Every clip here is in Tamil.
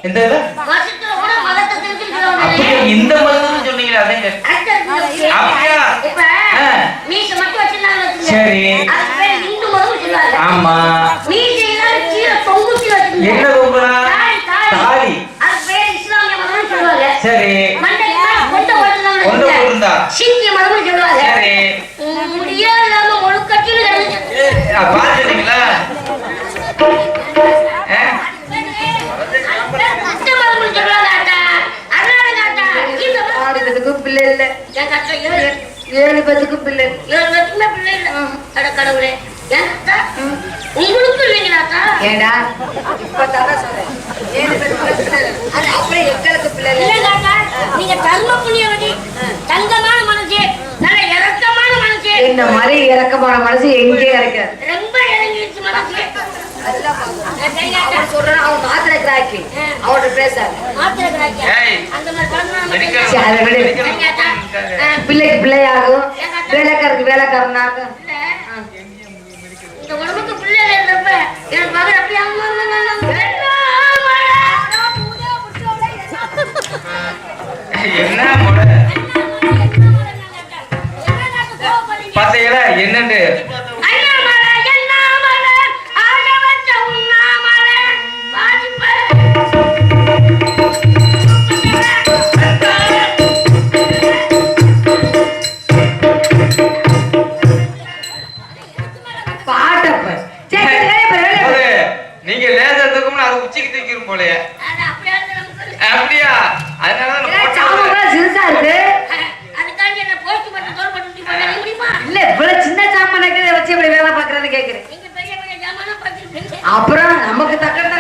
இந்த வருஷத்துல கூட மதத்தை தெரிஞ்சுக்கிறோம். அப்படியே இந்த மதம்னு சொன்னீங்களா? அதேங்க. அப்படியா? இப்ப மீச மட்டும் வச்சிருந்தாங்க. சரி. அதுக்கு பேர் இந்து மதம்னு சொல்லுவாங்க. ஆமா. மீச இல்லாம கீழே தொங்குச்சி வச்சிருந்தாங்க. என்ன தொங்குறா? தாடி. அதுக்கு பேர் இஸ்லாமிய மதம்னு சொல்லுவாங்க. சரி. மண்டைக்கு கொண்ட ஓடுறாங்க. கொண்ட ஓடுறா. சீக்கிய மதம்னு சொல்லுவாங்க. சரி. முடியா இல்லாம முழுக்கட்டில கிடந்துச்சு. பாத்துட்டீங்களா? பிள்ளை இல்ல. 7 பேத்துக்கு பிள்ளை. 7 பேத்துக்குமே பிள்ளை இல்ல. அட கடவுளே. உங்களுக்கு இல்லைங்களாக்கா? ஏடா இப்பதான் சொல்றேன். 7 பேத்துக்கு பிள்ளை இல்ல. அது அப்படியே எங்களுக்கு பிள்ளை இல்லைங்களாக்கா? நீங்க தர்ம புண்ணியவதி, தங்கமான மனசு, நல்ல இரக்கமான மனசு. என்ன மாதிரி இரக்கமான மனசு எங்கே இருக்காது. ரொம்ப இறங்கிடுச்சு மனசு. சொல்றேன் அவன் மாத்திரை கிராக்கி அவட பேசாத. மாத்திரை கிராக்கி அந்த மாதிரி பிள்ளைக்கு பிள்ளையாகும், வேலைக்காரருக்கு வேலைக்காரனாகும். இந்த உடம்புக்கு பிள்ளை இருந்தப்ப என் மகன் அப்படியே என்ன முறை பாத்தீங்களா? என்னண்டு நீங்க லேசர் தூக்கம்னு அது உச்சிக்கு தூக்கிரும் போலயே. அப்படியா? அதனால சிறுசா இருக்கு. அதுக்காண்டி என்ன போஸ்ட் பண்ண தோல் பண்ணி பண்ண முடியுமா? இல்ல இவ்வளவு சின்ன சாமானுக்கு வச்சு இப்படி வேலை பாக்குறேன்னு கேக்குறேன். நீங்க பெரிய பெரிய ஜாமானா பார்த்துருக்கீங்க. அப்புறம் நமக்கு தக்கன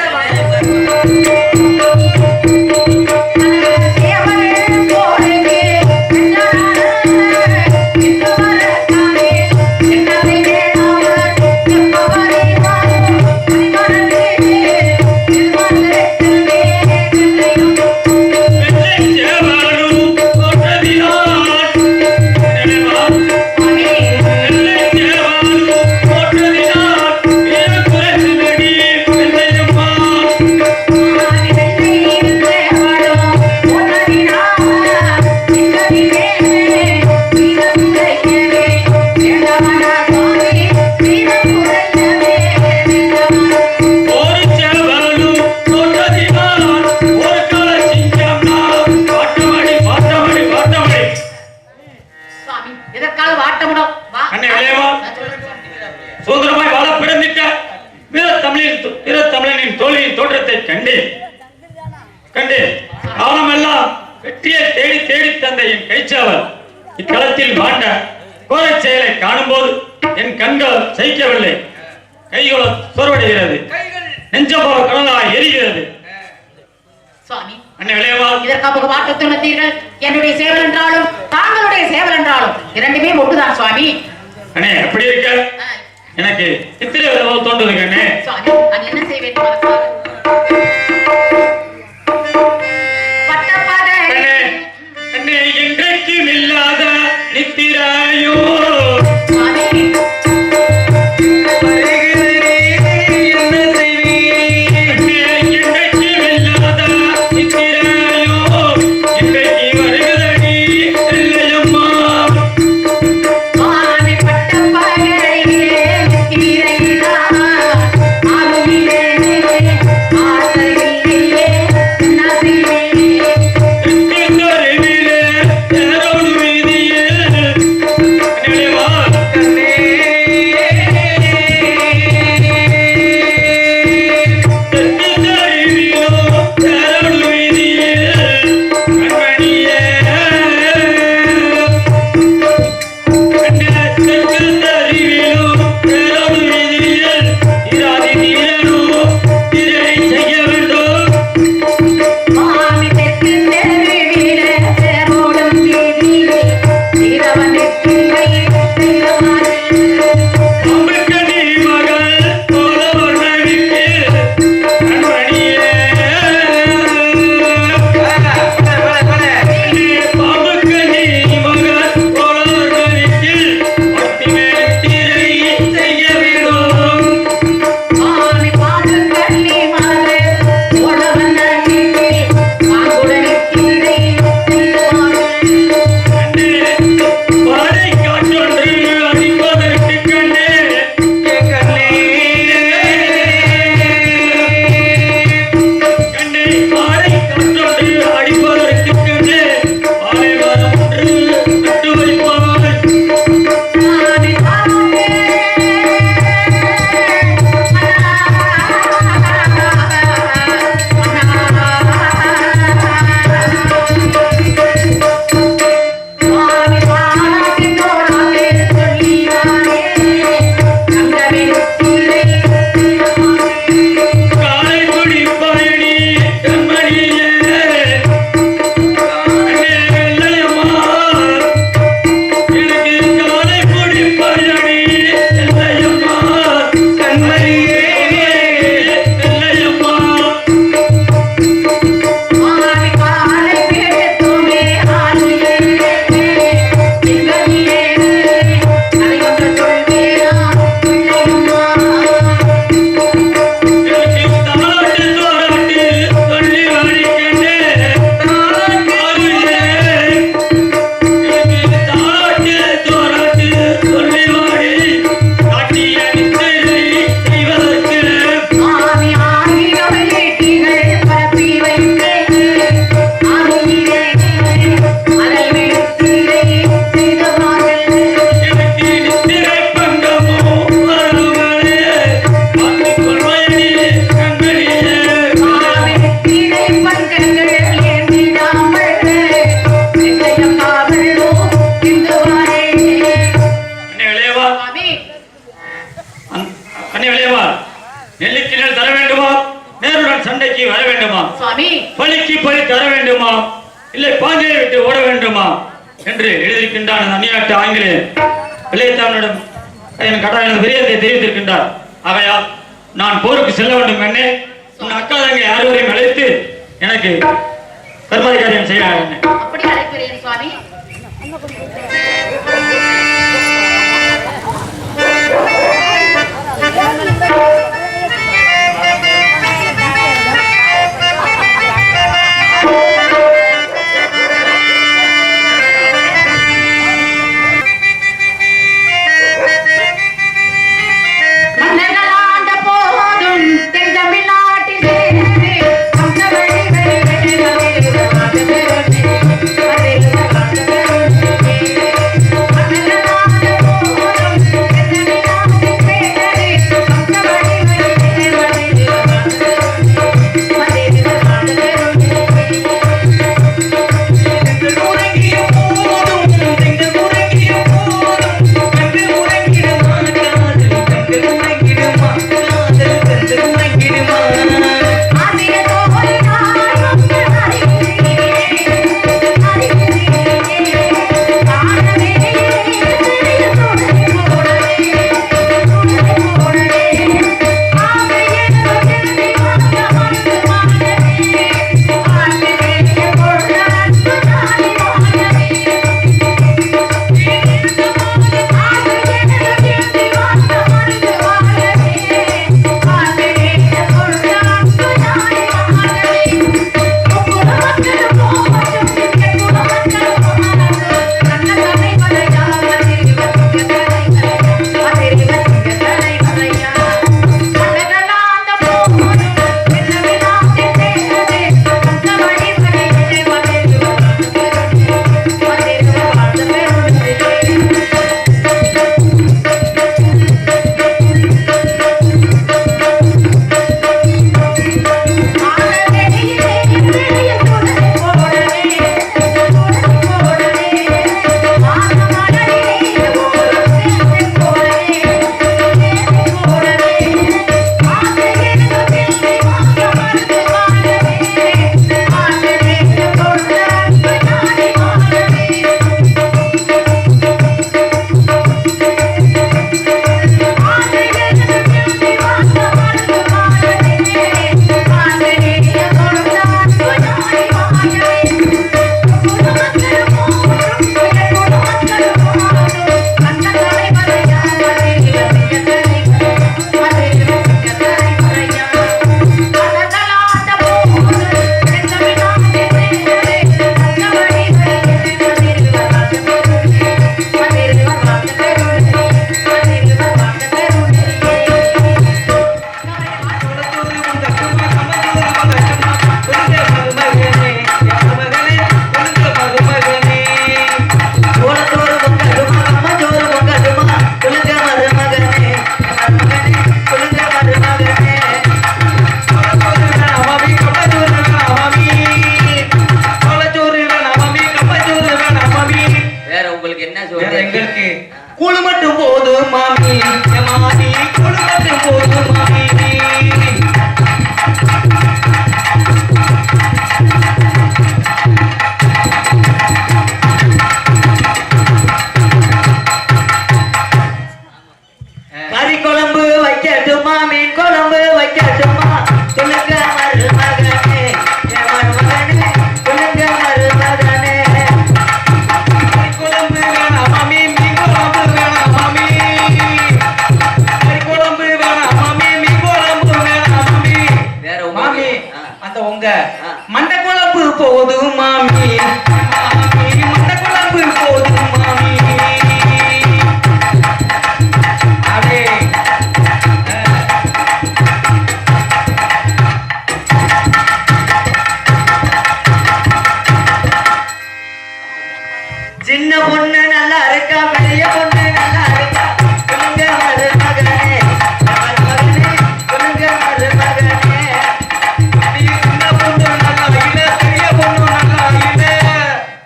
சுதந்திரமாய் வாழ பிறந்திட்ட வீரத்தமிழனின் தோல்வியின் தோற்றத்தை கண்டேன். காலமெல்லாம் வெற்றியை தேடி தேடி தந்த என் கைச்சாவல் இக்களத்தில் மாண்ட கோரச் செயலை காணும் போது என் கண்கள் சகிக்கவில்லை. கைகள சோர்வடைகிறது, நெஞ்சம் போல கடலாய் எரிகிறது. சுவாமி, அண்ணே விளையவா, இதற்காக வாட்டத் துணத்தீர்கள். என்னுடைய சேவல் என்றாலும் தாங்களுடைய சேவல் என்றாலும் இரண்டுமே ஒன்றுதான் சுவாமி. அண்ணே எப்படி இருக்க? எனக்கு இத்திரை தோன்றுதுங்க அண்ணே. சுவாமி, நான் என்ன செய்வேன்? அண்ணே என்றைக்கும் இல்லாத நித்திராயோ ஆ வர வேண்டுமா? சுவாமி பலிக்கு பலி தர வேண்டுமா, இல்லை பாஞ்சையை விட்டு ஓட வேண்டுமா என்று எழுதியிருக்கின்றான் அந்நியாட்டு ஆங்கிலேயன். இளையத்தானிடம் என் கட்டாய விரியத்தை தெரிவித்திருக்கின்றார். ஆகையால் நான் போருக்கு செல்ல வேண்டும். என்னே உன் அக்கா தங்கை யாரையும் அழைத்து எனக்கு கர்மாதிகாரியம் செய்ய. அப்படி அழைக்கிறேன் சுவாமி.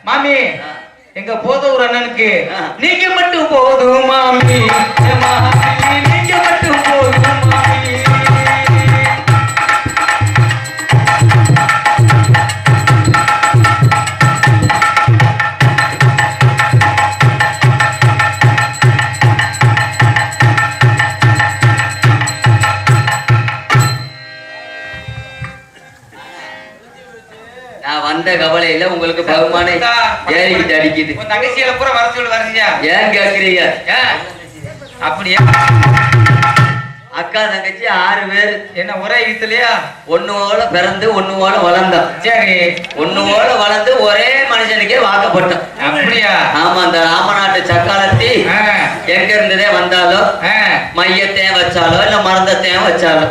மாமி நான் வந்த கவலையில உங்களுக்கு பகுமானம் ஏறிக்கிட்டு அடிக்குது. உன் தங்கச்சியில பூரா வர சொல்லு வரீங்க. ஏன் கேக்குறீங்க? அப்படியா? அக்கா தங்கச்சி 6 பேர். என்ன ஒரே வீட்டுலயா? ஒண்ணு போல பிறந்து ஒண்ணு போல வளர்ந்தோம். சரி. ஒண்ணு போல வளர்ந்து ஒரே மனுஷனுக்கே வாக்கப்பட்டோம். அப்படியா? ஆமா. அந்த ராமநாட்டு சக்காலத்தி எங்க இருந்ததே வந்தாலோ மையத்தையும் வச்சாலோ இல்ல மருந்தத்தையும் வச்சாலோ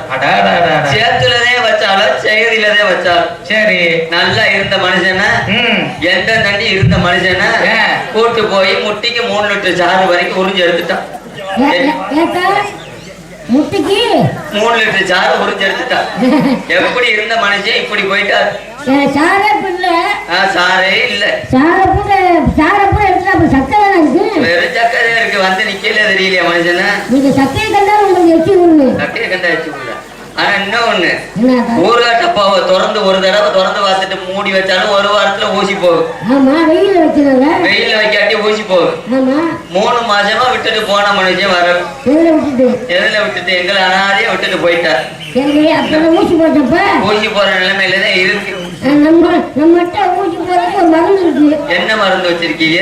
சேத்துலதே வச்சாலோ செய்தியிலதே வச்சாலும் சரி. நல்லா இருந்த மனுஷனை எந்த தண்ணி இருந்த மனுஷனை கூட்டு போய் முட்டிக்கு 3 லிட்டர் சாறு வரைக்கும் உறிஞ்சு எடுத்துட்டான். முட்டிக்கு 3 லிட்டர் சாறு உறிஞ்சு எடுத்துட்டான். எப்படி இருந்த மனுஷன் இப்படி போயிட்டாரு. சாரே இல்ல. சாரே இல்ல. சாரப்பூட எடுத்துட்டா அப்ப சக்கரை தானே இருக்கு. வெறும் சக்கரை இருக்கு. வந்து நிக்கல தெரியலையா மனுஷனா? நீங்க சக்கரை கண்டா உங்களுக்கு எச்சி விடுங்க. சக்கரை கண்டா எச்சி விடுங்க. ஆனா இன்னொன்னு, ஊறுகாய் டப்பாவை திறந்து ஒரு தடவை திறந்து பார்த்துட்டு மூடி வச்சாலும் 1 வாரத்துல ஊசி போகும். ஆமா, வெயில வைக்கிறாங்க. வெயில வைக்காட்டி ஊசி போகும். ஆமா. 3 மாசமா விட்டுட்டு போன மனுஷன் வர எதுல விட்டுட்டு எங்களை அனாதையா விட்டுட்டு போயிட்டார். சரி, அப்ப ஊசி போட்டப்ப ஊசி போற நிலைமையில தான் இருக்கு. நம்மகிட்ட ஊசி போறதுக்கு ஒரு மருந்து இருக்கு. என்ன மருந்து வச்சிருக்கீங்க?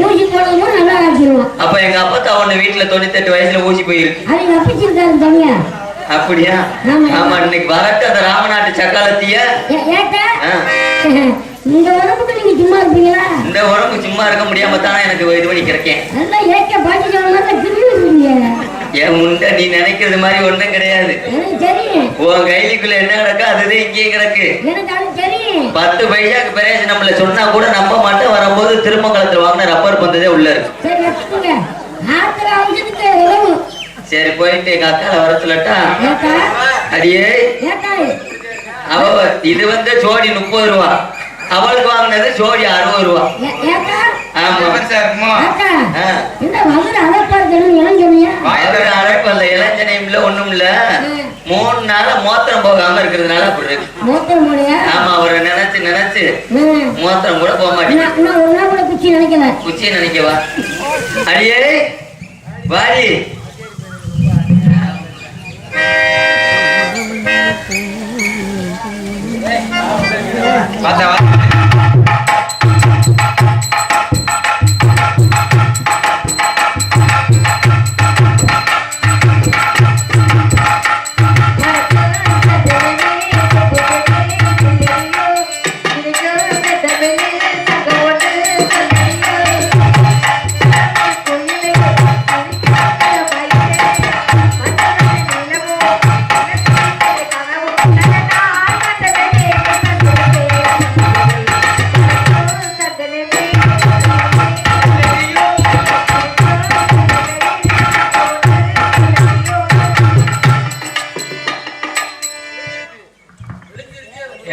ஊசி போடும்போது நல்லா ஆக்கிடுவோம். அப்ப எங்க அப்பா ஒண்ணு வீட்டுல 98 வயசுல ஊசி போயிருக்கு. அது அப்பச்சிருக்காரு தனியா. அப்படியா? ஆமா. இன்னைக்கு வரட்டு அந்த ராமநாட்டு சக்காலத்திய இந்த உடம்புக்கு நீங்க சும்மா இருப்பீங்களா? இந்த உடம்பு சும்மா இருக்க முடியாம தானே எனக்கு இது பண்ணி கிடைக்கேன். நல்லா ஏக்க பாட்டி சொல்லுங்க. என் முண்டை நீ நினைக்கிறது மாதிரி ஒண்ணும் கிடையாது. உன் கைலிக்குள்ள என்ன கிடக்கு அதுதான் இங்கேயும் கிடக்கு. 10 பைசாக்கு பிரயோஜனம் நம்மள சொன்னா கூட நம்ப மாட்டேன். வரும்போது திருமங்கலத்துல வாங்கின ரப்பர் பந்ததே உள்ள இருக்கு. சரி, போயிட்டு எங்க அக்கால வர சொல்லட்டா? அடியே, அவ இது வந்து ஜோடி 30 ரூபா, அவளுக்கு வாங்கினது ஜோடி 60 ரூபா. அழைப்பு இல்ல, இளஞ்சனையும் இல்ல, ஒண்ணும் இல்ல. 3 நாளா மோத்திரம் போகாம இருக்கிறதுனால அப்படி இருக்கு. ஆமா, அவரை நினைச்சு மோத்திரம் கூட போக மாட்டேன். குச்சி நினைக்கவா? அடியே வாடி.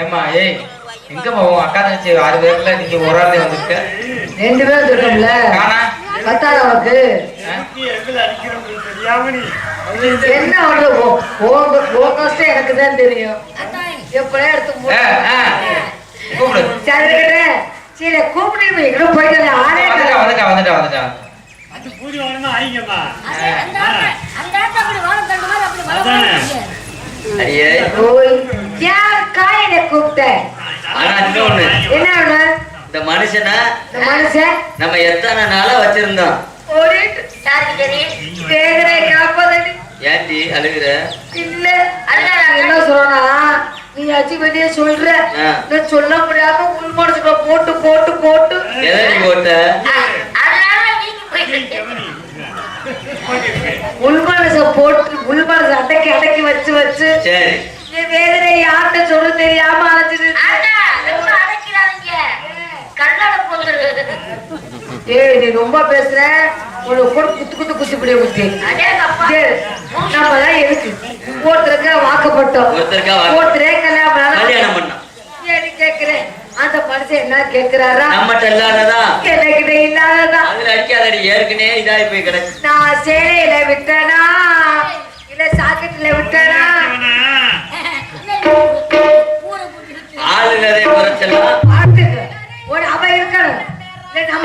ஏமா ஏய், எங்க போவோம்? அக்கா தங்கச்சி 6 பேர்ல நீங்க ஒரு ஆளே வந்திருக்க. 2 பேர் இருக்கோம்ல. பத்தாது உனக்கு என்ன ஒன்று எனக்கு தான் தெரியும். எப்படியா எடுத்து கூப்பிடு. சரி கூப்பிட்டு போயிட்டு வந்துட்டா இந்த மனுஷனை நம்ம எத்தனை நாளா வச்சிருந்தோம். ஏன்டி அழுகுற? இல்ல என்ன சொல்றா, நீ அச்சு வெளியே சொல்ற, சொல்ல முடியாம உள் மனசுக்குள்ள போட்டு போட்டு போட்டு எதை போட்ட? உள் மனச போட்டு உள் மனச அடக்கி அடக்கி வச்சு வச்சு சரி வேதனை யார்கிட்ட சொல்ல தெரியாம அழைச்சிட்டு. ஏய், நீ ரொம்ப பேசுற. குத்து குச்சிப்படிய குத்தி நம்மதான் எதுக்கு ஒருத்தருக்கா வாக்கப்பட்டோம், ஒருத்தரே கல்யாணம் பண்ணோம். கேக்குறேன் அந்த மனுஷன் என்ன கேக்குறாரா? நம்மகிட்ட இல்லாததா என்கிட்ட இல்லாததா? அதுல அடிக்காதடி, ஏற்கனவே இதாகி போய் கிடக்கு. நான் சேலையில விட்டனா இல்ல சாக்கெட்ல விட்டனா? ஆளுநரே குறைச்சலாம் பாத்துக்க. ஒரு அவ இருக்கணும் இல்ல நம்ம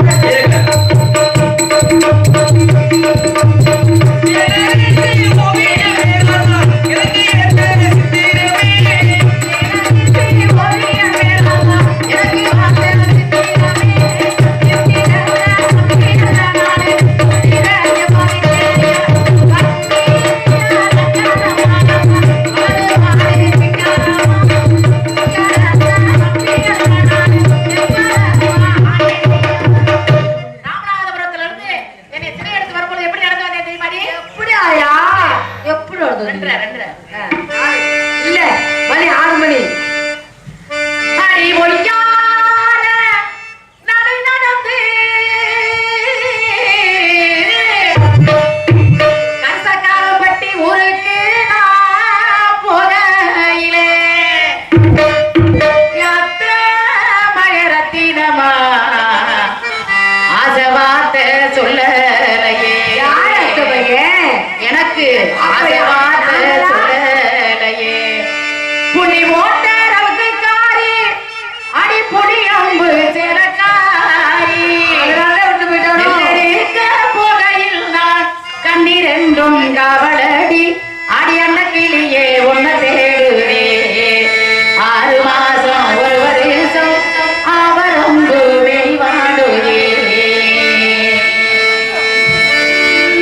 கொஞ்சம் கவலடி அடி அண்ண கிளியே ஒன்ன தேடுவே 6 மாசம் ஒரு வருஷம் அவரம்பு வெளிவாடுவே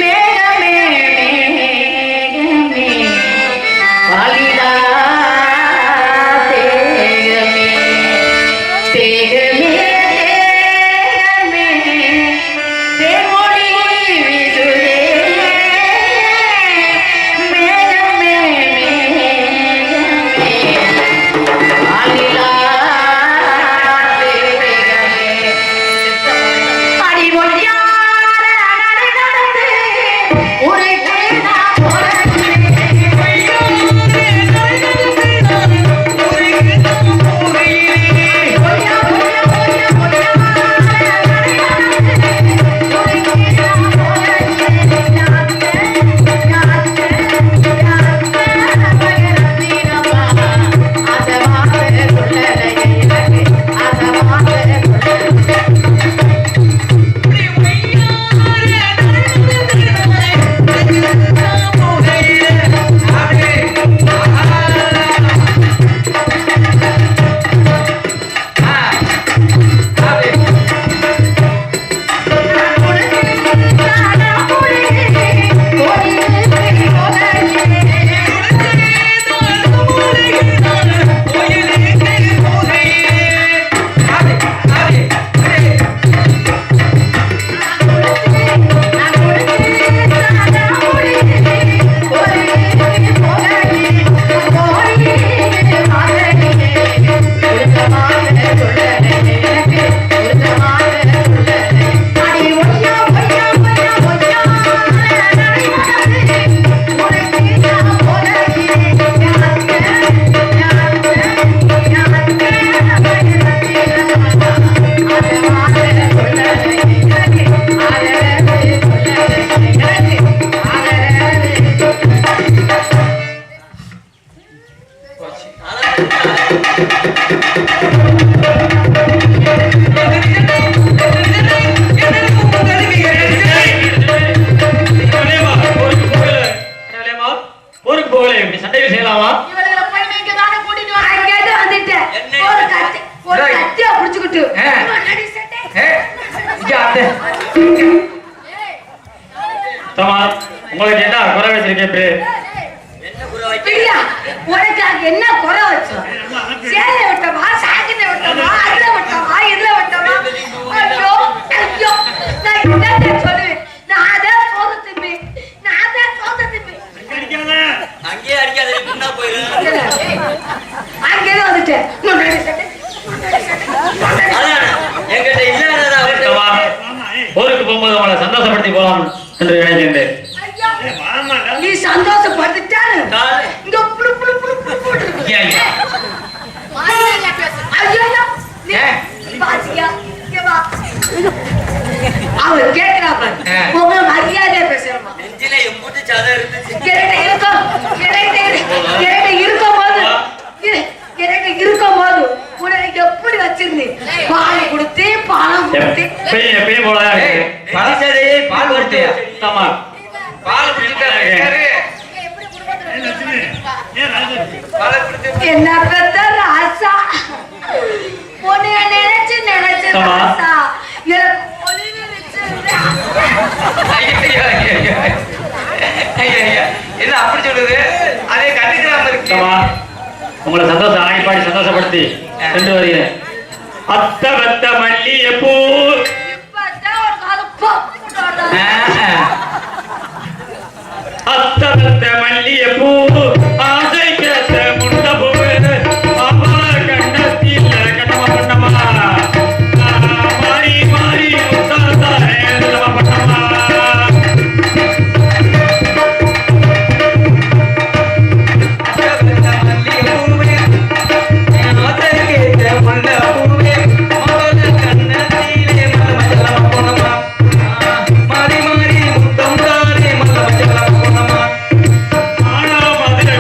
மேகமே மேகமே வாலிடா தேகமே தேகமே உங்களுக்கு என்ன குறை வச்சிருக்கேன்? என்ன குறை வச்சோம்? சேலை விட்டமா, சாக்கத்தை விட்டமா, அதுல விட்டமா, இதுல விட்டமா? ஐயோ ஐயோ, நான் என்ன சொல்லுவேன்? நான் அதான் சோதத்துப்பி, நான் அதான் சோதத்துப்பி. அங்கேயே அடிக்காத, முன்னா போயிரு. அங்கேயே வந்துட்டேன். என்கிட்ட இல்லாததா ஊருக்கு போகும்போது அவங்களை சந்தோஷப்படுத்தி போலாம் என்று நினைக்கின்றேன். நீ சந்தோஷப்பட்டுட்டாரு இங்க புளு புளு புளு புளு போட்டு ஐயோ அவர் கேட்கிறாப்ப உங்க மரியாதையா பேசுறமா நெஞ்சில எம்புட்டு சதை இருந்துச்சு. இருக்கும் போது உனக்கு எப்படி வச்சிருந்து பால் கொடுத்து பணம் கொடுத்து எப்பயும் போல பழசரி பால் கொடுத்தியா? ஆமா, பால் குடிச்சிட்டாரு. என்ன பெத்த ராசா உன்னைய நினைச்சு நினைச்சு ராசா எனக்கு ஒளிவு என்ன அப்படி சொல்லுது? அதே கண்டுக்கிறாம இருக்கு. உங்களை சந்தோஷம் ஆடிப்பாடி சந்தோஷப்படுத்தி சென்று வருகிறேன். அத்த வத்த மல்லிய பூ அத்த வத்த மல்லிய பூ ஆசை கேட்ட முண்ட பூ அம்மா கண்டத்தில் கட்டம பண்ணமா மாறி மாறி முத்தாத்தா பண்ணமா மாறி மாறி முத்தம் தானே மல்ல மச்சல போனமா. ஆனா மதுரை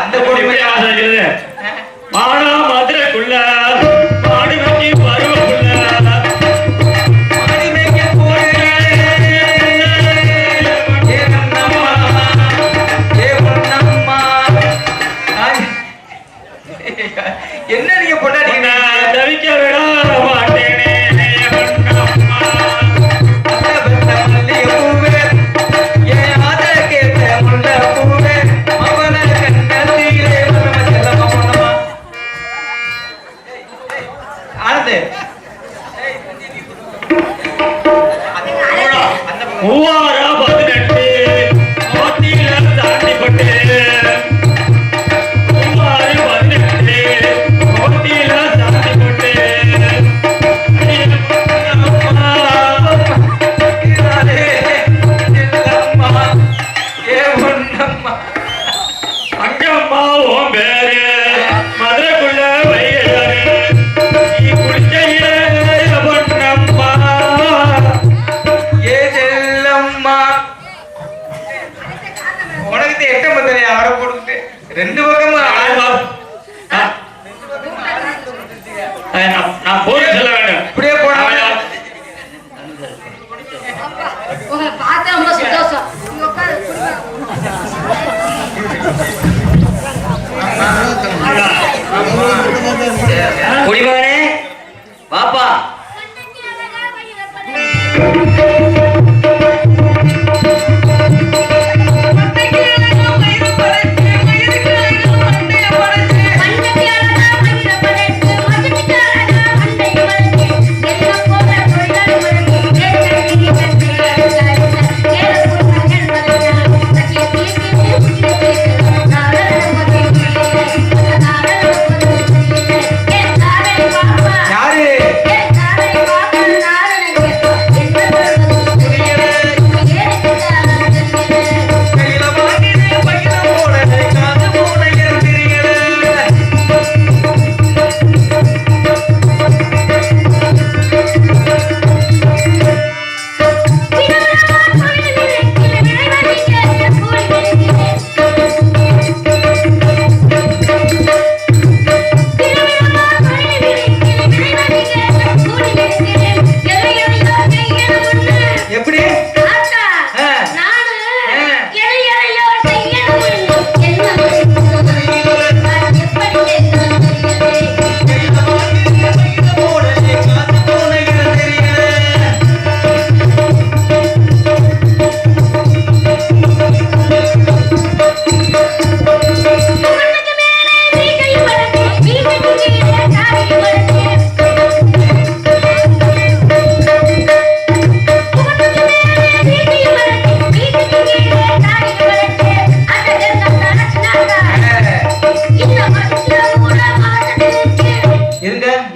அந்த பொண்ணு மானா மதுரைக்குள்ள மாடு வைக்கி பருவக்குள்ள என்ன நீங்க பொண்டாட்டிங்க தவிக்க விட மாட்டேனே மூவாரா 18 மாத்தியில தாண்டிப்பட்டு மூவாறு 18 மாத்தியில தாண்டிப்பட்டு அங்கம்மா ஓம் பேரு மதுரைக்குள்ள வைகிறாரு நீ குளிச்ச பொன்னம்மா உனக்கு எட்ட மதுரை அவரை போட்டு ரெண்டு பக்கமும் நான் போய் சொல்ல வேண்டும் இப்படியே போனா உங்களை பார்த்தா ரொம்ப சந்தோஷம். நீங்க உட்காரு, குடிமகனே வாப்பா.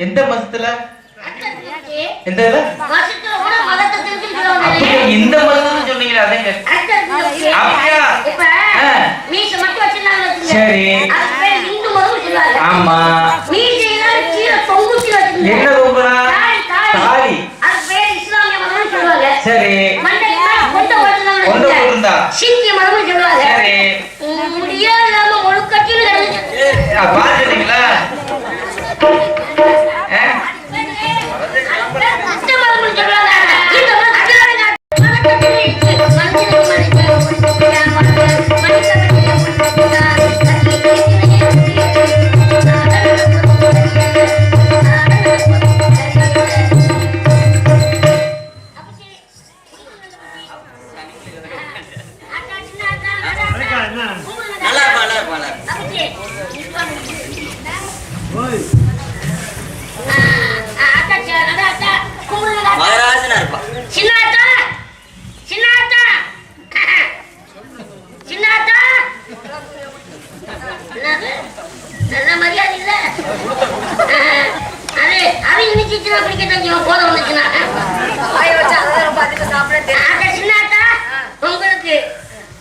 எந்த மதத்துல எந்த இந்த மதத்துல சொன்னீங்க அதங்க சரி ஆமா என்ன தொங்குறா தாடி சரி கொண்ட போட்டுருந்தா சரி பாத்துட்டீங்களா மகராஜனா இருப்பா. சின்னாத்தா சின்னாத்தா சின்னாத்தா நல்ல மரியாதை இல்ல அது அவங்க நிச்சயமா பிடிக்க போத வந்துச்சுன்னா சின்னாத்தா உங்களுக்கு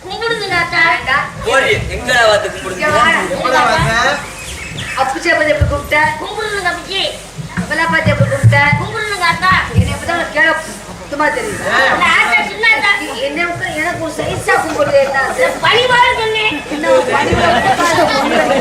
கும்பிடுங்கண்ணாத்தா எங்களை பார்த்து கும்பிடுங்க. அப்புச்சி அப்ப எப்படி கூப்பிட்ட? கும்பிடுங்க அப்பிச்சி. அப்பெல்லாம் பார்த்து எப்படி கூப்பிட்ட? கும்பிடுங்க அத்தா. என்னை எப்பதான் கேள சுத்தமா தெரியுது. என்ன எனக்கு ஒரு சைஸா கும்பிடுது. பணிவாக சொன்னேன். என்ன பணிவாக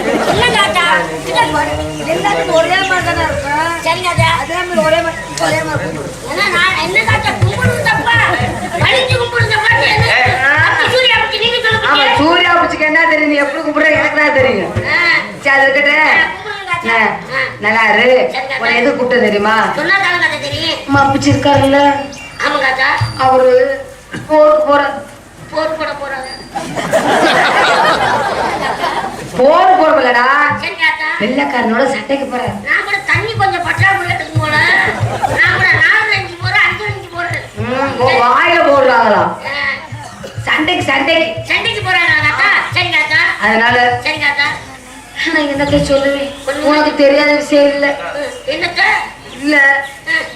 தெரியும். சரி இருக்கட்டும். நல்லா இரு. உன்னை எது கூப்பிட்டு தெரியுமா? சொன்னா தானே தெரியும். மப்பிச்சு இருக்காருல்ல ஆமாங்கக்கா. அவரு போருக்கு போர் போட போறாங்க. போர் போறலடா, சரிங்கக்கா. வெள்ளக்காரனோட சட்டைக்கு போறாரு. நான் கூட தண்ணி கொஞ்சம் பற்றாக்குறை இருக்கு போல. நான் கூட 4-5 போறேன், 5-5 போறேன். வாயில போடுறாங்களா? சண்டைக்கு சண்டைக்கு போறாங்கக்கா. சரிங்கக்கா. அதனால சரிங்கக்கா. நான் என்னத்த சொல்லுவேன், உனக்கு தெரியாத விஷயம் இல்ல. என்னக்கா? இல்ல,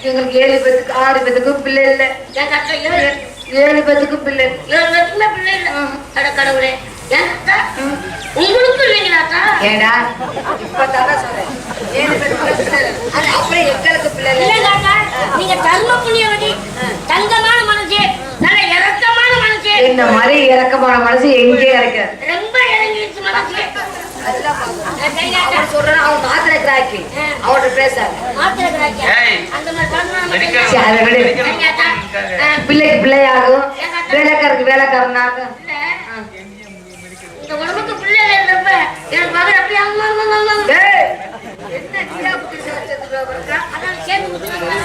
எங்களுக்கு 7 பேத்துக்கு 6 பேத்துக்கும் பிள்ளை இல்ல. எங்க அக்கா 7 பேத்துக்கும் பிள்ளை. 7 பேத்துக்குமே பிள்ளை இல்ல. அட கடவுளே. ஏங்கக்கா? உங்களுக்கு இல்லைங்களாக்கா? ஏடா இப்பதான் சொல்றேன், 7 பேத்துக்கு பிள்ளை இல்ல. அது அப்படியே எங்களுக்கு பிள்ளை இல்ல. இல்லங்கக்கா, நீங்க தர்ம புண்ணியவதி, தங்கமான மனசு, நல்ல இரக்கமான மனசு. இந்த மாதிரி இறக்கமான மனசு எங்கே இறக்க ரொம்ப இறங்கிடுச்சு மனசு. சொல்றேன், அவன் மாத்திரை கிராக்கி அவட பேசாத. மாத்திரை கிராக்கியா? ஏய். அந்த மாதிரி பண்ணணும். மெடிக்கல் அதை விடு. சரிங்கக்கா. பிள்ளைக்கு பிள்ளையாகும், வேலைக்காரருக்கு வேலைக்காரனாகும். இந்த உடம்புக்கு பிள்ளை இல்லைன்றப்ப எனக்கு மகன் அப்படியே அம்மா அம்மா அம்மா அம்மா. டேய், என்ன நீயா புடிச்சு வச்சிருக்க? அதான் சேர்ந்து முத்துனா.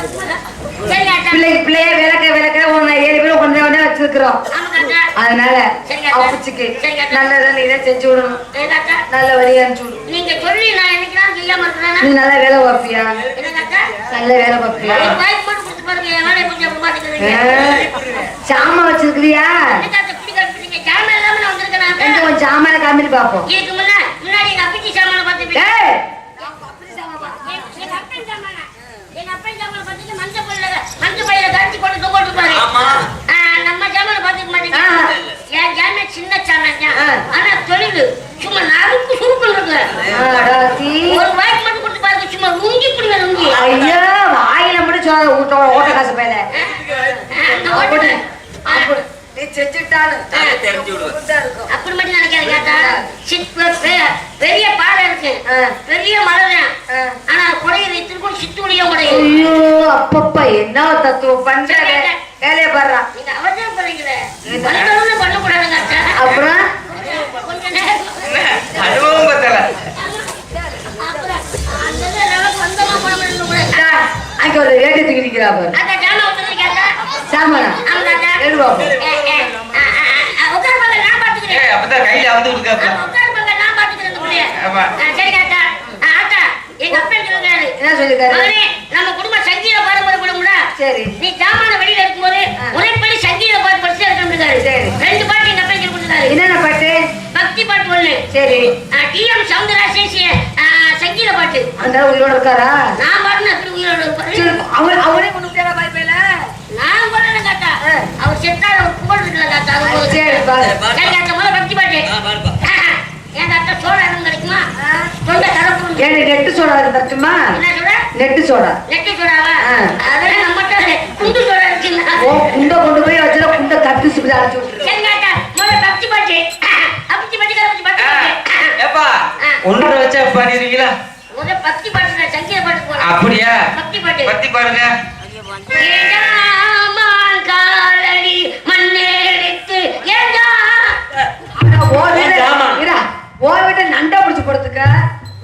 சரிங்கக்கா. பிள்ளைக்கு பிள்ளைய வேலைக்கார உன்னை 7 பேரும் கொண்டு வச்சிருக்கிறோம். ஆமாக்கா. அதனால சரிங்க. அவச்சுக்கு சரிங்க. நல்லதை நீதான் செஞ்சு விடணும். என்னக்கா? நல்ல வழியா அனுப்பிச்சு விடு. நீங்க சொல்லி நான் என்னைக்குதான் செய்யாம இருக்கிறேன்னா? நீ நல்ல வேலை பார்ப்பியா? என்னக்கா? நல்ல வேலை பார்ப்பியா? ஒரு வாய்ப்பு மட்டும் கொடுத்து பாருங்க. என் வேலையை கொஞ்சம் அப்படி மாத்திக்கிறீங்க. சாமான் வச்சிருக்கிறியா? என்னக்கா இப்படி கட்டுறீங்க? ஜாமான் இல்லாம நான் வந்திருக்கேன். எங்க கொஞ்சம் சாமான காமிட்டு பாப்போம். இதுக்கு முன்னாடி எங்க அப்பச்சி சாமான பார்த்துப்பீங்க. டேய், எங்க அப்பன் சாமானா? எங்க அப்பன் சாமான பார்த்துட்டு மஞ்சள் பையில கரைச்சி போட்டு தொங்க பாரு. நம்ம சாமான பார்த்துக்க மாட்டீங்க. என் ஜாமான் சின்ன சாமான் தான். ஆனா தொழில் சும்மா நறுக்கு சுருக்குன்னு இருக்கு. அடாசி. ஒரு வாய்ப்பு மட்டும் கொடுத்து பாருங்க. சும்மா லுங்கி பிடிங்க லுங்கி. ஐயா, வாயில மட்டும் சொல்லாத, ஓட்ட காசு பையில. அந்த ஓட்டு நீ செஞ்சுட்டாலும் தெரிஞ்சு விடுவேன். அப்படி மட்டும் நினைக்காதீங்க. பெரிய பாறை இருக்கு, பெரிய மலை தான். ஆனா குறையிற இத்திருக்கும் சித்துடியோ குறையும். ஐயோ அப்பப்பா, என்ன தத்துவம் பண்ற வேலையை பாடுறான். நீங்க அவசியம் போறீங்களே, பண்ணக்கூடாதுங்க. அப்புறம் கொஞ்ச நேரம் அனுபவம் பத்தல. அப்புறம் அந்த அளவுக்கு வந்தமா போட முடியும் கூட. அங்க ஒரு வேட்டை தூக்கி நிக்கிறா பாரு. அந்த ஜாமான் வச்சிருக்கீங்க. சாமானா எடு பாப்போம். உட்காருப்பாங்க, நான் பாத்துக்கிறேன். ஏய், அப்பதான் கையில வந்து கொடுக்காப்ல. உட்காருப்பாங்க, நான் பாத்துக்கிறேன் இந்த புள்ளைய. ஆமா. சரி அக்கா. அக்கா, எங்க அப்பா சொல்றாரு, என்ன சொல்லிருக்காரு? மகனே, நம்ம குடும்ப சங்கீத பாரம்பரிய குடும்பம்டா. சரி. நீ ஜாமான வெளியில இருக்கும்போது முறைப்படி சங்கீத பாட்டு படிச்சு இருக்கணும். சரி. 2 பாட்டு எங்க அப்பா சொல்லி கொடுத்தாரு. என்னென்ன பாட்டு? பக்தி பாட்டு ஒண்ணு. சரி. டிஎம் சவுந்தரராஜன் சங்கீத பாட்டு. அந்த உயிரோட இருக்காரா? நான் பாட்டுன அப்படி உயிரோட இருப்பாரு. அவனே கொண்டு போய் பாய்ப்பேல. நான் போறேன் காத்தா. அவர் செத்தார ஒரு புகழ் இருக்குல்ல காத்தா. சரி பாரு. சரி காத்தா, முதல்ல பக்தி பாட்டு. என் காத்தா சோடா எதுவும் கிடைக்குமா? தொண்டை கரப்பு. எனக்கு நெட்டு சோடா தட்டுமா? என்ன சொல்ற? Net soda. நெட்டு சோடாவா? அதெல்லாம் நம்மகிட்ட குண்டு சோடா இருக்குன்னா. ஓ, குண்டை கொண்டு போய் வச்சுல குண்டை கட்டு சுத்தி அழைச்சு விட்டுரு. சரி காத்தா, முதல்ல பக்தி பாட்டு. அப்படி பாட்டு கரப்பு பாட்டு. ஏப்பா, ஒன்றரை வச்சா பாடிருக்கீங்களா? முதல்ல பக்தி பாட்டு, சங்கீத பாட்டு போறேன். அப்படியா? பக்தி பாட்டு. பத்தி பாருங்க. ஏடாமான் காலடி மண்ணெடுத்து ஏடா. ஓ வீட்டை நண்டா பிடிச்சு போடுறதுக்கு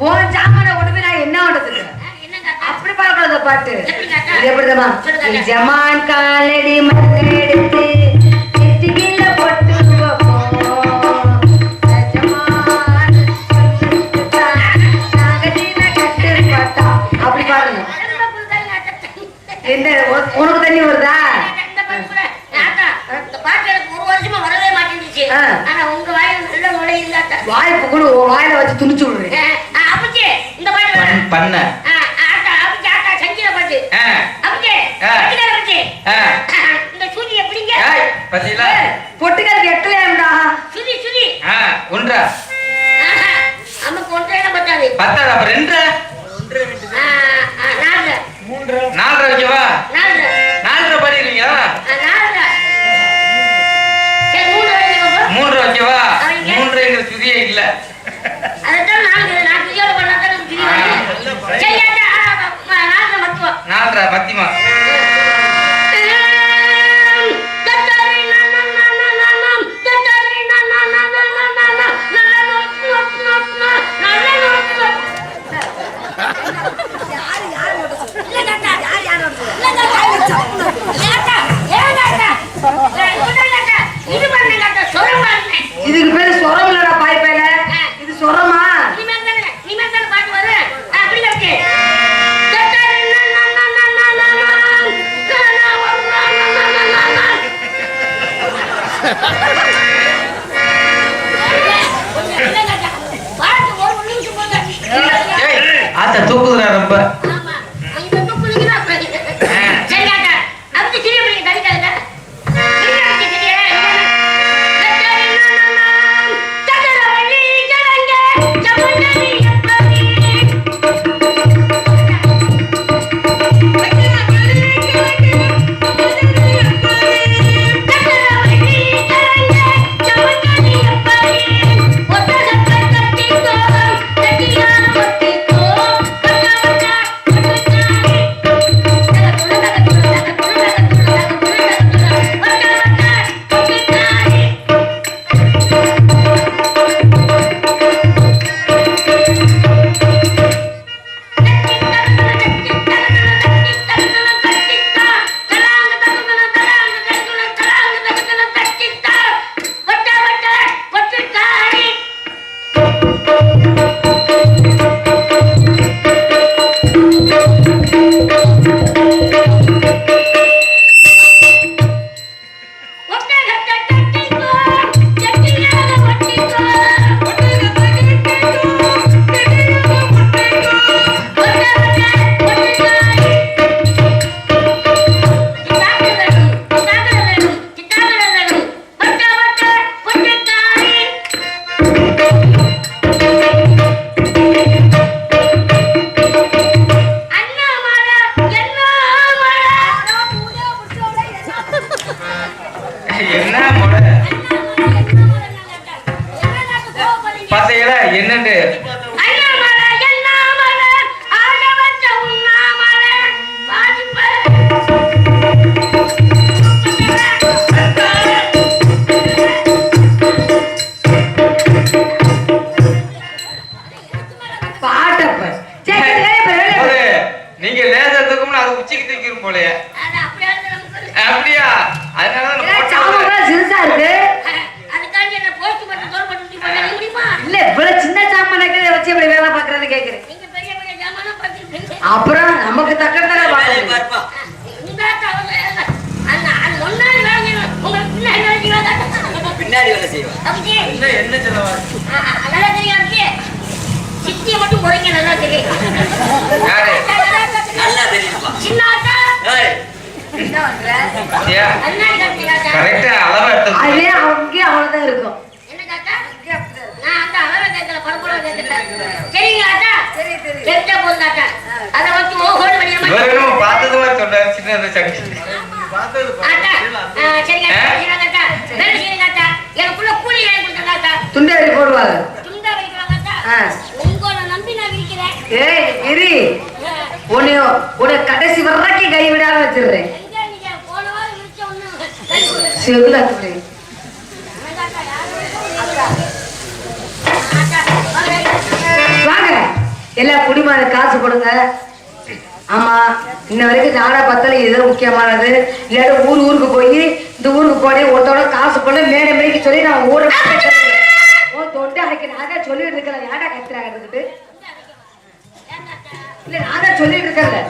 ஓ ஜாமான கொண்டு போய் நான் என்ன பண்றதுக்கு? என்ன காத்தா? அப்படி பாக்கக்கூடாத பாட்டு. எப்படி காத்தா? இது எப்படிதமா? சொல்லுங்க. ஜமான் காலடி மண்ணெடுத்து நெத்தியில பொட்டு வைப்போம். ஜமான் நாகதீன கட்டு பட்டா. அப்படி பாருங்க. என்ன உனக்கு தண்ணி வருதா? இந்த பாட்டு கூட. ஆத்தா, இந்த பாட்டு எனக்கு 1 வருஷமா வரவே மாட்டேங்குது. ஆனா உங்க வாயில நல்ல நுழையுது ஆத்தா. வாய்ப்பு கூட வாயில வச்சு துணிச்சு விடுறேன். அப்பச்சி, இந்த பாட்டு பண்ண. ஆத்தா, அப்பச்சி, ஆத்தா, சங்கீத பாட்டு. அப்பச்சி, பட்டிக்கார அப்பச்சி. இந்த சூதி எப்படிங்க? பத்தியில பொட்டுக்காருக்கு எட்டலையாண்டா. சுதி ஒன்றா நமக்கு ஒன்றையில பத்தாது. பத்தாது. அப்ப 2 4 வைக்கவா? 4 பாடிடுவீங்க. 3 வைக்கவா? 3ங்கிற சுதியே இல்ல. அதான் நான் சுதியோட பண்ணாதான் சுதி வரும். சரி ஆத்தா, 4 மத்துவம். 4 பத்திமா. Na ஆத்த தூக்குதுடா ரொம்ப. ஆமா இந்த தூக்குனீங்க அப்புறம் சரி ஆட்டா அப்படி கிளிய பண்ணி கடிக்காதடா அப்புறம் நமக்கு தக்கதான பின்னாடி வேலை செய்வோம். என்ன செலவா சித்தியை மட்டும் போறீங்க நல்லா தெரியும் நல்லா தெரியுமா கரெக்டா அளவா எடுத்து அதே அவங்க அவ்வளவுதான் இருக்கும். என்ன தாத்தா நான் அந்த அளவை கேட்கல பரம்பரை கேட்கல சரிங்களா சரி சரி தெரிஞ்சா போதும் தாத்தா அதை வச்சு ஓஹோடு வெளியே இவரும் பார்த்தது மாதிரி சொன்னாரு சின்ன சக்தி பார்த்தது சரிங்க தாத்தா வேலை செய்யுங்க தாத்தா எனக்குள்ள கூலி வாங்கி கொடுங்க தாத்தா துண்டை போடுவாங்க துண்டா வைக்கிறாங்க தாத்தா உங்களை நம்பி நான் இருக்கிறேன் ஏய் இரு உன்னை கடைசி வரைக்கும் கை விடாம வச்சிடுறேன் போன வாரம் விரிச்ச ஒண்ணு செவில வாங்க எல்லா குடிமான காசு கொடுங்க. ஆமா இன்ன வரைக்கும் நாடா பத்தல இதுதான் முக்கியமானது. இல்லாட்டி ஊருக்கு போய் இந்த ஊருக்கு போனேன் ஒருத்தோட காசு போல மேடை மேய்க்க சொல்லி நான் ஊரை தொண்டை அடைக்க நான் தான் சொல்லிட்டு இருக்கல யாடா கத்துறாங்க இருந்துட்டு இல்ல நான் தான் சொல்லிட்டு இருக்கல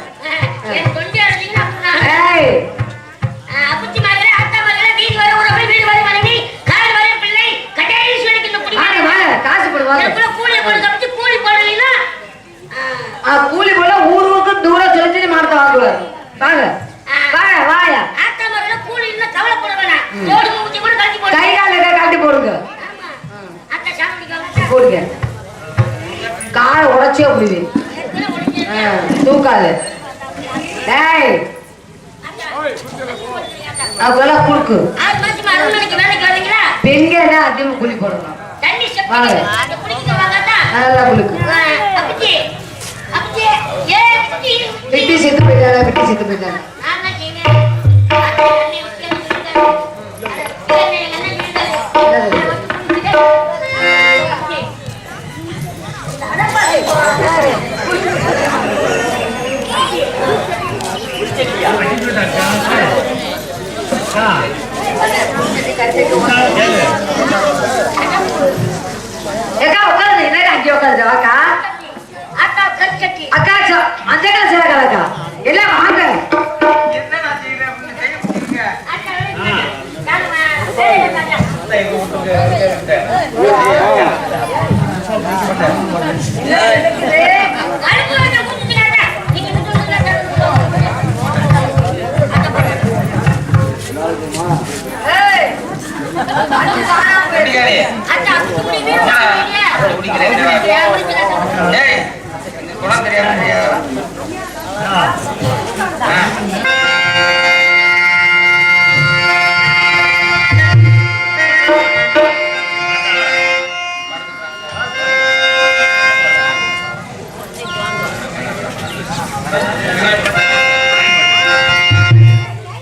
அப்பச்சி மகளே அத்தா மகளே வீடு வர உறவு வீடு வர மனைவி கால் வர பிள்ளை கடைசி வரைக்கும் இந்த குடி காசு போடுவாங்க கூலி போட தப்பிச்சு கூலி போடலைன்னா கூலி போல ஊருக்கு தூரம் சொல்லி மாடத்தை வாங்குவாரு. வாங்க வாங்க வாயா அத்தா மகளே கூலி இன்னும் கவலைப்பட வேணாம் தோடு மூஞ்சி கூட கட்டி போடு கை கால கட்டி போடுங்க அத்தா சாப்பிடுங்க போடுங்க காலை உடைச்சே விடுவேன் தூக்காது. ஏய் அதெல்லாம் குடுக்கு 6 மாசமா அருள்மணிக்கு வேலைக்கு வரீங்களா பெண்கள் அதிகமா குளி போடணும். தண்ணி செப்பி அந்த குளிக்க வாங்கடா நல்லா குளிக்கு. அப்பச்சி அப்பச்சி ஏ அப்பச்சி வெட்டி செத்து போயிட்டாங்க நான் என்ன செய்வேன் அண்ணே ஏக்கா உட்காருங்க என்ன அங்கே உட்காருங்க வாக்கா அக்கா கச்சட்டி அக்கா அந்த அக்கா எல்லாம் வாங்க என்ன நான் செய்யறேன் அப்படின்னு செய்ய முடியுங்க அக்கா நான் குடிக்காரே. அச்சா, குடி வீடு குடிக்கிறீங்க. குடிக்கிறேன். ஏய், குணம் தெரியாம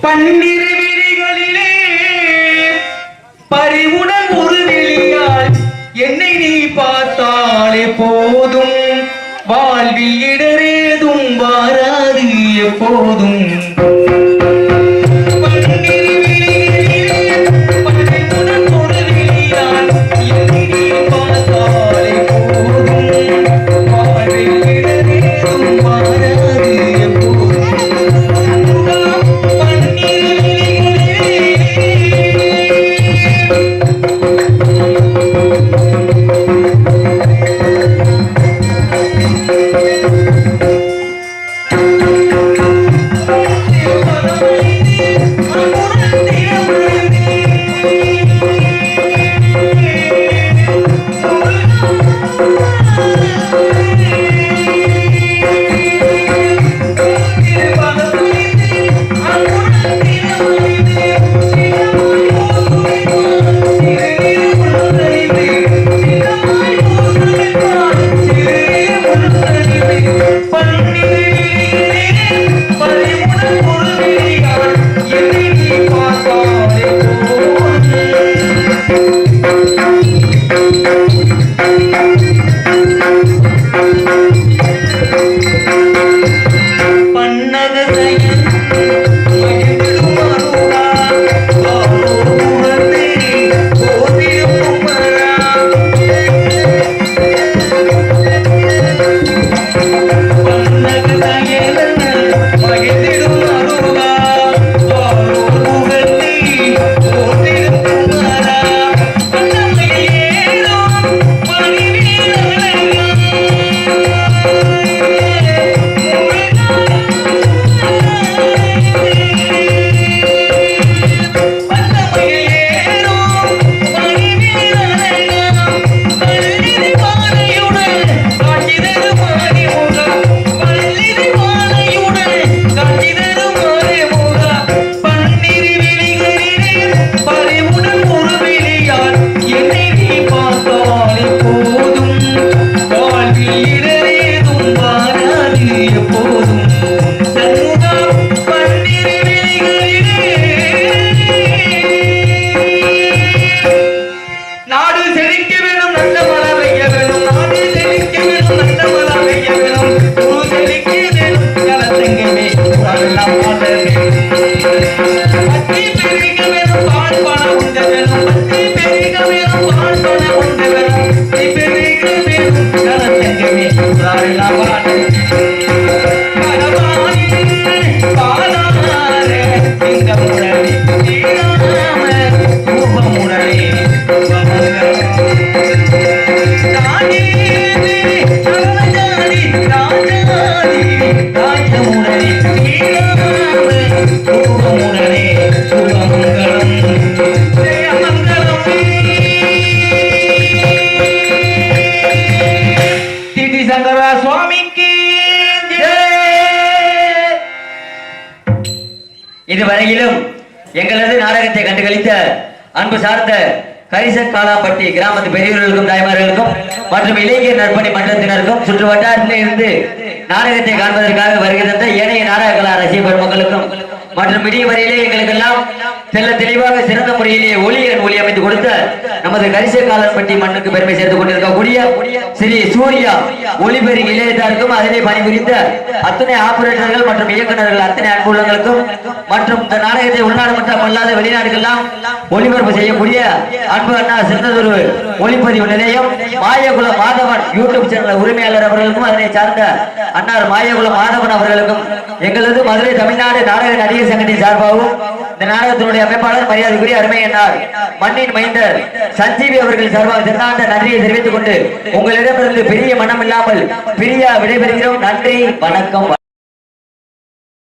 பன்னிரு விழிகளிலே பறிவுடன் ஒரு வெளியால் என்னை நீ பார்த்தாலே போதும், வாழ்வில் இடரேதும் வாராது எப்போதும். இதுவரையிலும் எங்களது நாடகத்தை கண்டுகளித்த அன்பு சார்ந்த கரிசக்காலாப்பட்டி கிராமத்து பெரியவர்களுக்கும் தாய்மார்களுக்கும் மற்றும் இலக்கிய நற்பணி மன்றத்தினருக்கும் சுற்று வட்டாரத்திலே இருந்து நாடகத்தை காண்பதற்காக வருகை தந்த ஏனைய நாடக கலா ரசிக பெருமக்களுக்கும் மற்றும் விடிய வரையிலே எங்களுக்கெல்லாம் செல்ல தெளிவாக சிறந்த முறையிலே ஒளி அமைத்து கொடுத்த நமது கரிசக்காலாப்பட்டி மண்ணுக்கு பெருமை சேர்த்துக் கொண்டிருக்கக்கூடிய ஸ்ரீ சூர்யா ஒளிபெரு இளையத்தாருக்கும் அதிலே பணிபுரிந்த அத்தனை ஆபரேட்டர்கள் மற்றும் இயக்குநர்கள் அத்தனை அன்புள்ளங்களுக்கும் மற்றும் இந்த நாடகத்தை உள்நாடு மற்றும் அல்லாத வெளிநாடுகள்லாம் ஒளிபரப்பு செய்யக்கூடிய அன்பு அண்ணா சிறந்ததொரு ஒளிப்பதிவு நிலையம் மாயகுலம் மாதவன் யூடியூப் சேனல் உரிமையாளர் அவர்களுக்கும் அதனை சார்ந்த அன்னார் மாயகுலம் மாதவன் அவர்களுக்கும் எங்களது மதுரை தமிழ்நாடு நாடக நடிகர் சங்கத்தின் சார்பாகவும் இந்த நாடகத்தினுடைய அமைப்பாளர் மரியாதைக்குரிய அருமை அண்ணார் மண்ணின் மைந்தர் சஞ்சீவி அவர்கள் சார்பாக சிறந்த நன்றியை தெரிவித்துக் கொண்டு உங்களிடமிருந்து பெரிய மனம் இல்லாமல் பிரியா விடைபெறுகிறோம். நன்றி, வணக்கம்.